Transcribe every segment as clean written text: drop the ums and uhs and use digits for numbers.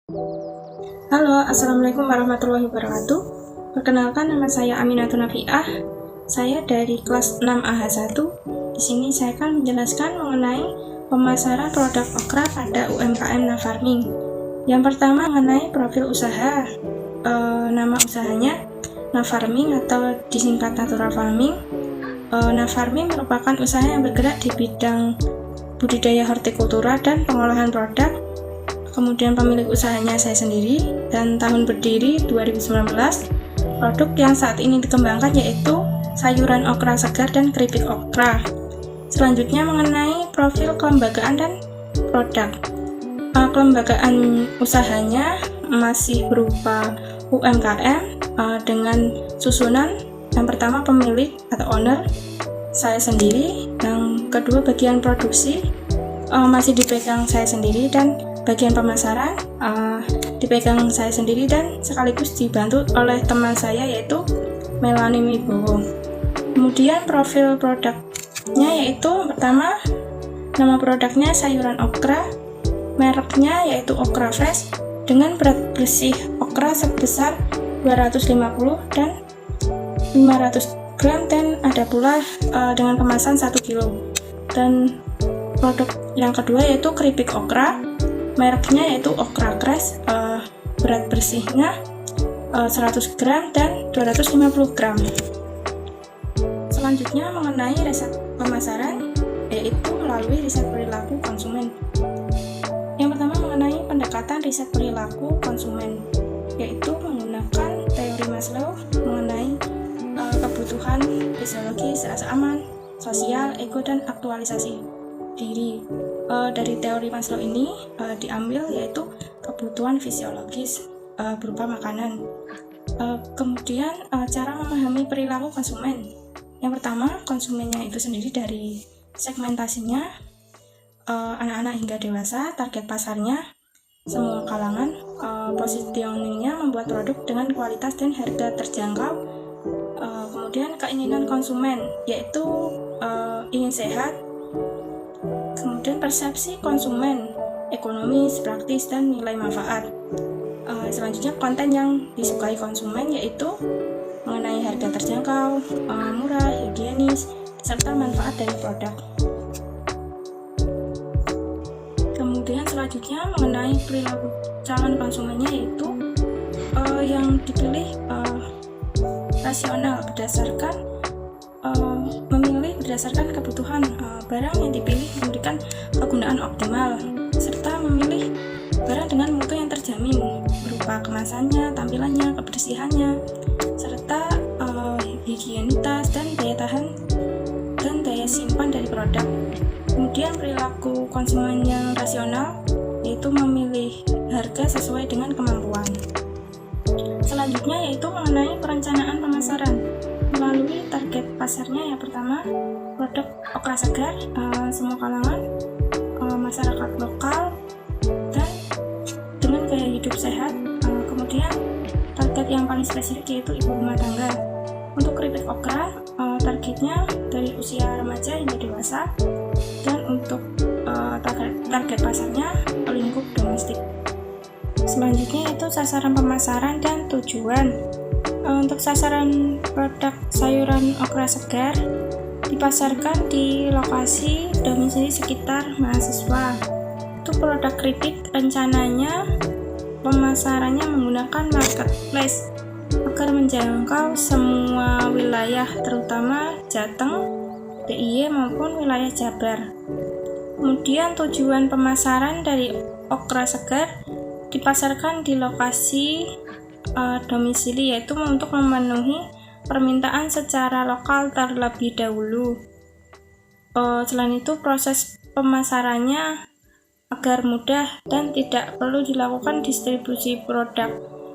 Halo, Assalamualaikum warahmatullahi wabarakatuh. Perkenalkan, nama saya Aminatun Nafiah. Saya dari kelas 6AH1. Di sini saya akan menjelaskan mengenai pemasaran produk okra pada UMKM Nafarming. Yang pertama mengenai profil usaha. Nama usahanya Nafarming atau disingkat Natural Farming. Nafarming merupakan usaha yang bergerak di bidang budidaya hortikultura dan pengolahan produk. Kemudian pemilik usahanya saya sendiri, dan tahun berdiri 2019. Produk yang saat ini dikembangkan yaitu sayuran okra segar dan keripik okra. Selanjutnya mengenai profil kelembagaan dan produk. Kelembagaan usahanya masih berupa UMKM dengan susunan yang pertama pemilik atau owner saya sendiri, yang kedua bagian produksi masih dipegang saya sendiri, dan bagian pemasaran dipegang saya sendiri dan sekaligus dibantu oleh teman saya yaitu Melanie Wibowo. Kemudian profil produknya yaitu pertama nama produknya sayuran okra, mereknya yaitu Okra Fresh dengan berat bersih okra sebesar 250 dan 500 gram, dan ada pula dengan kemasan 1 kilo. Dan produk yang kedua yaitu keripik okra, mereknya yaitu Okra Crash, berat bersihnya 100 gram dan 250 gram. Selanjutnya mengenai riset pemasaran, yaitu melalui riset perilaku konsumen. Yang pertama mengenai pendekatan riset perilaku konsumen, yaitu menggunakan teori Maslow mengenai kebutuhan fisiologis, rasa aman, sosial, ego, dan aktualisasi diri. Dari teori Maslow ini diambil yaitu kebutuhan fisiologis berupa makanan. Kemudian cara memahami perilaku konsumen. Yang pertama, konsumennya itu sendiri dari segmentasinya, anak-anak hingga dewasa, target pasarnya semua kalangan, positioningnya membuat produk dengan kualitas dan harga terjangkau. Kemudian keinginan konsumen yaitu ingin sehat. Kemudian persepsi konsumen, ekonomis, praktis, dan nilai manfaat. Selanjutnya konten yang disukai konsumen yaitu mengenai harga terjangkau, murah, higienis, serta manfaat dari produk. Kemudian selanjutnya mengenai perilaku calon konsumennya yaitu yang dipilih rasional memilih berdasarkan kebutuhan. Barang yang dipilih memberikan kegunaan optimal, serta memilih barang dengan mutu yang terjamin berupa kemasannya, tampilannya, kebersihannya, serta higienitas dan daya tahan dan daya simpan dari produk. Kemudian perilaku konsumen yang rasional yaitu memilih harga sesuai dengan kemampuan. Selanjutnya yaitu mengenai perencanaan pemasaran melalui target pasarnya. Yang pertama, produk okra segar, semua kalangan, masyarakat lokal, dan dengan gaya hidup sehat. Kemudian target yang paling spesifik yaitu ibu rumah tangga. Untuk keripik okra, targetnya dari usia remaja hingga dewasa, dan untuk target pasarnya lingkup domestik. Selanjutnya yaitu sasaran pemasaran dan tujuan. Untuk sasaran produk sayuran okra segar dipasarkan di lokasi domisili sekitar mahasiswa. Untuk produk keripik rencananya pemasarannya menggunakan marketplace agar menjangkau semua wilayah, terutama Jateng, DIY maupun wilayah Jabar. Kemudian tujuan pemasaran dari okra segar dipasarkan di lokasi domisili, yaitu untuk memenuhi permintaan secara lokal terlebih dahulu. Selain itu, proses pemasarannya agar mudah dan tidak perlu dilakukan distribusi produk,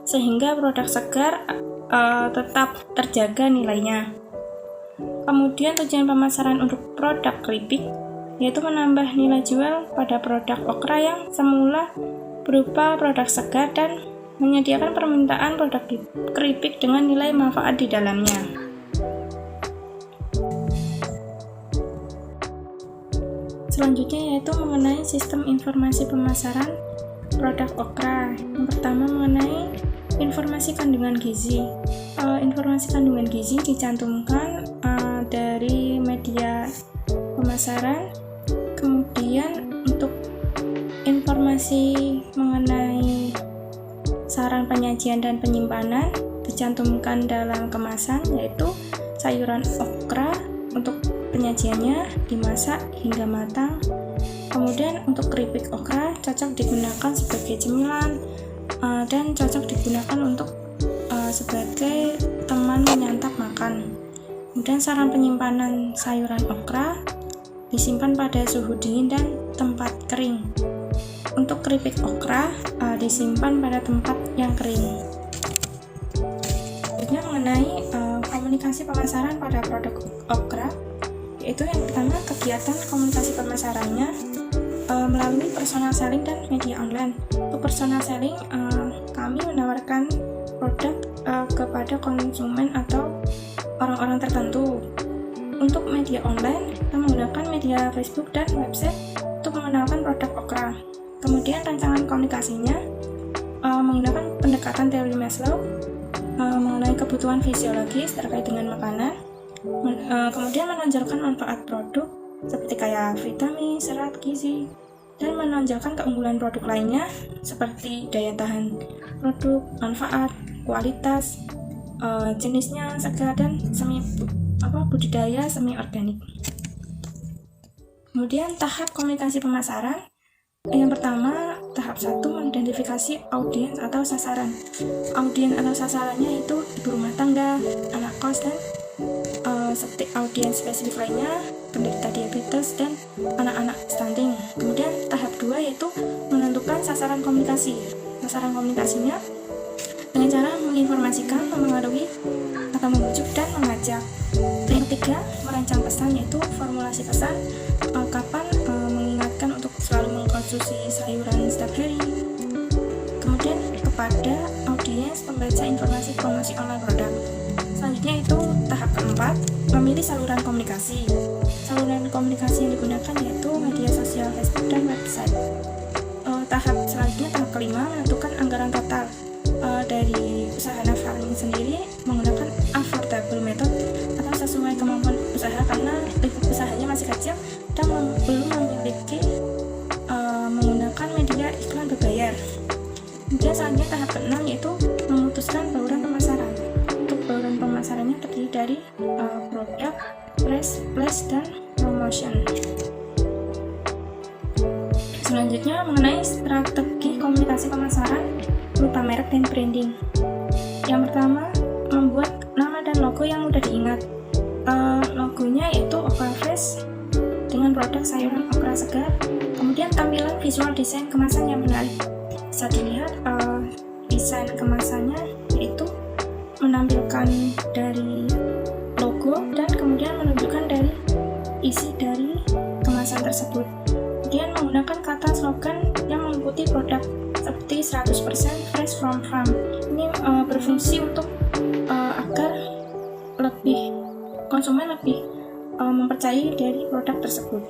sehingga produk segar tetap terjaga nilainya. Kemudian tujuan pemasaran untuk produk keripik yaitu menambah nilai jual pada produk okra yang semula berupa produk segar dan menyediakan permintaan produk keripik dengan nilai manfaat di dalamnya. Selanjutnya yaitu mengenai sistem informasi pemasaran produk okra. Yang informasi kandungan gizi. Informasi kandungan gizi dicantumkan dari media pemasaran. Kemudian untuk informasi mengenai saran penyajian dan penyimpanan dicantumkan dalam kemasan, yaitu sayuran okra untuk penyajiannya dimasak hingga matang. Kemudian untuk keripik okra cocok digunakan sebagai cemilan dan cocok digunakan untuk sebagai teman menyantap makan. Kemudian saran penyimpanan sayuran okra disimpan pada suhu dingin dan tempat kering. Untuk keripik okra disimpan pada tempat yang kering. Selanjutnya mengenai komunikasi pemasaran pada produk okra, yaitu yang pertama kegiatan komunikasi pemasarannya melalui personal selling dan media online. Untuk personal selling, kami menawarkan produk kepada konsumen atau orang-orang tertentu. Untuk media online, kita menggunakan media Facebook dan website untuk mengenalkan produk okra. Kemudian rancangan komunikasinya menggunakan pendekatan teori Maslow mengenai kebutuhan fisiologis terkait dengan makanan. Kemudian menonjolkan manfaat produk seperti kayak vitamin, serat, gizi, dan menonjolkan keunggulan produk lainnya seperti daya tahan produk, manfaat, kualitas, jenisnya, segar, dan budidaya semi organik. Kemudian tahap komunikasi pemasaran. Yang pertama, tahap 1 mengidentifikasi audiens atau sasaran. Audiens atau sasarannya itu ibu rumah tangga, anak kos, dan seperti audiens spesifik lainnya, penderita diabetes, dan anak-anak stunting. Kemudian tahap 2 yaitu menentukan sasaran komunikasi. Sasaran komunikasinya dengan cara menginformasikan, memengaruhi, atau membujuk, dan mengajak. Yang ketiga, merancang pesan, yaitu formulasi pesan, kapan mengingatkan untuk selalu mengkonsumsi sayuran setiap hari. Kemudian kepada audiens pembaca informasi promosi online produk. Selanjutnya itu tahap keempat, memilih saluran komunikasi. Saluran komunikasi yang digunakan yaitu media sosial, Facebook, dan website. Tahap selanjutnya, tahap kelima, menentukan anggaran total. Dari usaha farming sendiri menggunakan affordable method atau sesuai kemampuan usaha, karena lingkup usahanya masih kecil dan belum memiliki menggunakan media iklan berbayar. Kemudian selanjutnya tahap ke-6 yaitu memutuskan bauran pemasaran. Untuk bauran pemasarannya terdiri dari produk, price, place, dan promotion. Selanjutnya mengenai strategi komunikasi pemasaran berupa merek dan branding. Yang pertama, membuat nama dan logo yang mudah diingat. Logonya yaitu Okra Fresh dengan produk sayuran okra segar. Kemudian tampilan visual desain kemasan yang menarik. Bisa dilihat desain kemasannya yaitu menampilkan dari logo dan kemudian menunjukkan dari isi dari kemasan tersebut. Kemudian menggunakan kata slogan yang mengikuti produk seperti 100% fresh from farm. Ini berfungsi untuk agar konsumen lebih mempercayai dari produk tersebut.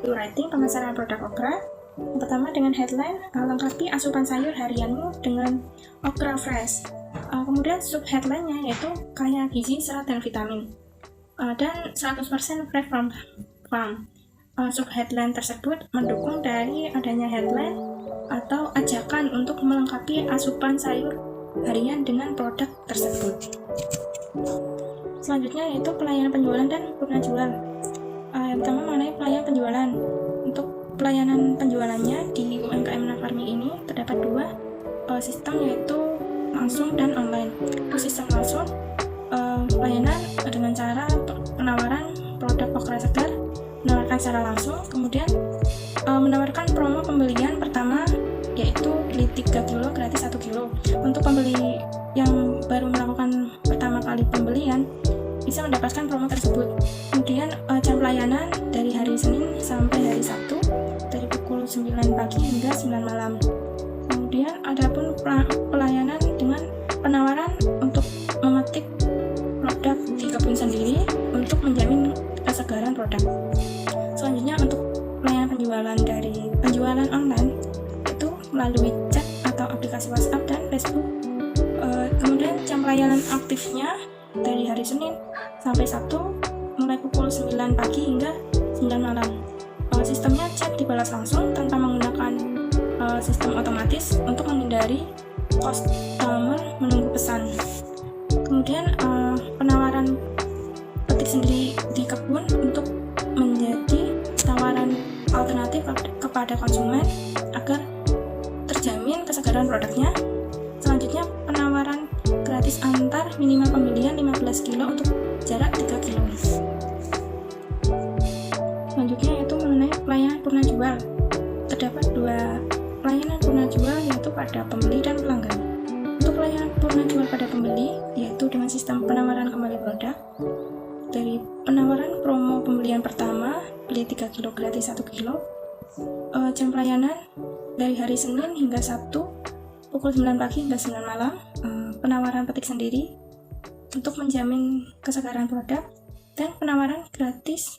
Rating pemasaran produk okra. Yang pertama dengan headline, lengkapi asupan sayur harianmu dengan okra fresh. Kemudian sub headline-nya yaitu kaya gizi, serat, dan vitamin. Dan 100% fresh from farm. Sub headline tersebut mendukung dari adanya headline atau ajakan untuk melengkapi asupan sayur harian dengan produk tersebut. Selanjutnya yaitu pelayanan penjualan dan purna jual. Yang pertama mengenai pelayanan penjualan. Untuk pelayanan penjualannya di UMKM Nafarmi ini terdapat dua sistem, yaitu langsung dan online. Untuk sistem langsung, pelayanan dengan cara penawaran produk okra segar, menawarkan secara langsung, kemudian menawarkan promo pembelian pertama yaitu beli 3 kilo gratis 1 kilo. Untuk pembeli yang baru melakukan pertama kali pembelian bisa mendapatkan promo tersebut. Kemudian jam pelayanan dari hari Senin sampai hari Sabtu dari pukul 9 pagi hingga 9 malam. Kemudian adapun pelayanan dengan penawaran untuk memetik produk di kebun sendiri untuk menjamin kesegaran produk. Selanjutnya untuk pelayanan penjualan dari penjualan online itu melalui chat atau aplikasi WhatsApp dan Facebook pelayanan aktifnya dari hari Senin sampai Sabtu mulai pukul 9 pagi hingga 9 malam. Sistemnya chat dibalas langsung tanpa menggunakan sistem otomatis untuk menghindari customer menunggu pesan. Kemudian penawaran petik sendiri di kebun untuk menjadi tawaran alternatif kepada konsumen agar terjamin kesegaran produknya. Selanjutnya penawaran gratis antar minimal pembelian 15 kilo untuk jarak 3 kilo. Selanjutnya yaitu mengenai pelayanan purna jual. Terdapat 2 pelayanan purna jual yaitu pada pembeli dan pelanggan. Untuk pelayanan purna jual pada pembeli yaitu dengan sistem penawaran kembali produk. Dari penawaran promo pembelian pertama, beli 3 kilo gratis 1 kilo. Jam pelayanan dari hari Senin hingga Sabtu pukul 9 pagi hingga 9 malam. Penawaran petik sendiri untuk menjamin kesegaran produk, dan penawaran gratis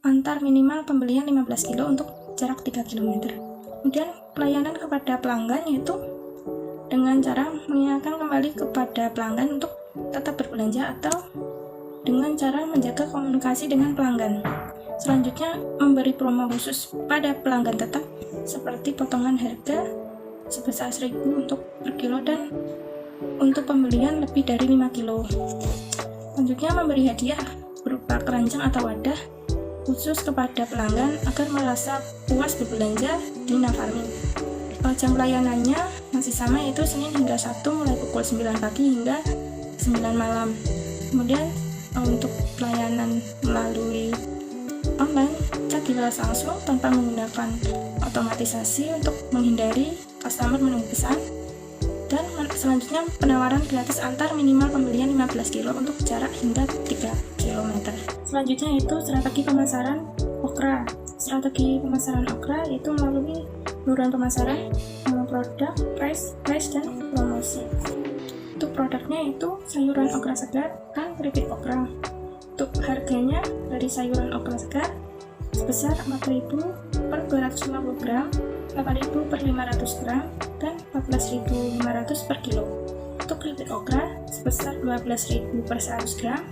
antar minimal pembelian 15 kilo untuk jarak 3 km. Kemudian pelayanan kepada pelanggan yaitu dengan cara mengingatkan kembali kepada pelanggan untuk tetap berbelanja atau dengan cara menjaga komunikasi dengan pelanggan. Selanjutnya memberi promo khusus pada pelanggan tetap seperti potongan harga sebesar 1.000 untuk per kilo dan untuk pembelian lebih dari 5 kilo. Selanjutnya memberi hadiah berupa keranjang atau wadah khusus kepada pelanggan agar merasa puas berbelanja di Nafarming. Jam pelayanannya masih sama yaitu Senin hingga Sabtu mulai pukul 9 pagi hingga 9 malam. Kemudian untuk pelayanan melalui online, chat dibalas langsung tanpa menggunakan otomatisasi untuk menghindari customer menunggu pesan. Dan selanjutnya penawaran gratis antar minimal pembelian 15 kilo untuk jarak hingga 3 km. Selanjutnya itu strategi pemasaran Okra. Strategi pemasaran Okra yaitu melalui buruan pemasaran, produk, price, dan promosi. Untuk produknya itu sayuran okra segar dan keripik okra. Untuk harganya dari sayuran okra segar sebesar 4.000 per 250 gram, 8.000 per 500 gram, dan 14.500 per kilo. Untuk keripik okra sebesar 12.000 per 100 gram,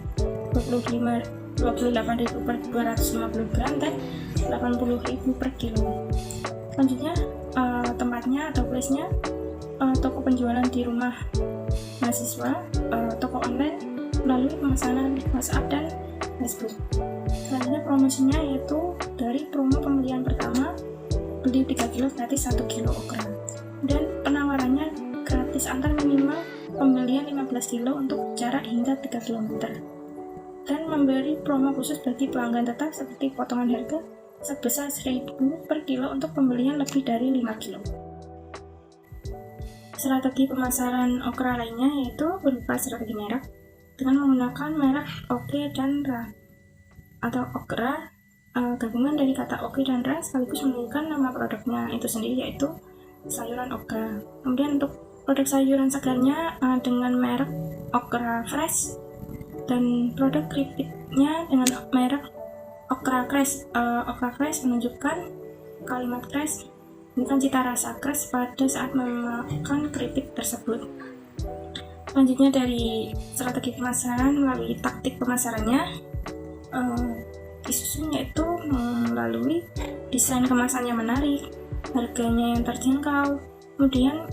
28.000 per 250 gram, dan 80.000 per kilo. Selanjutnya tempatnya atau place-nya toko penjualan di rumah mahasiswa, toko online melalui pemesanan WhatsApp dan Facebook. Selanjutnya promosinya yaitu dari promo pembelian pertama beli 3 kilo gratis 1 kilo okra. Dan penawarannya gratis antar minimal pembelian 15 kilo untuk jarak hingga 3 km. Dan memberi promo khusus bagi pelanggan tetap seperti potongan harga sebesar 1.000 per kilo untuk pembelian lebih dari 5 kilo. Strategi pemasaran okra lainnya yaitu berupa strategi merek dengan menggunakan merek Oke dan Ra atau Okra, gabungan dari kata Oke dan Ra sekaligus menunjukkan nama produknya itu sendiri yaitu sayuran okra. Kemudian untuk produk sayuran segarnya dengan merek Okra Fresh, dan produk keripiknya dengan merek Okra Crash. Okra Crash menunjukkan kalimat crash, bukan cita rasa crash pada saat memakan keripik tersebut. Selanjutnya dari strategi pemasaran melalui taktik pemasarannya disusun yaitu melalui desain kemasannya menarik, harganya yang terjangkau, kemudian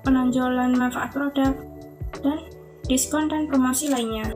penonjolan manfaat produk, dan diskon dan promosi lainnya.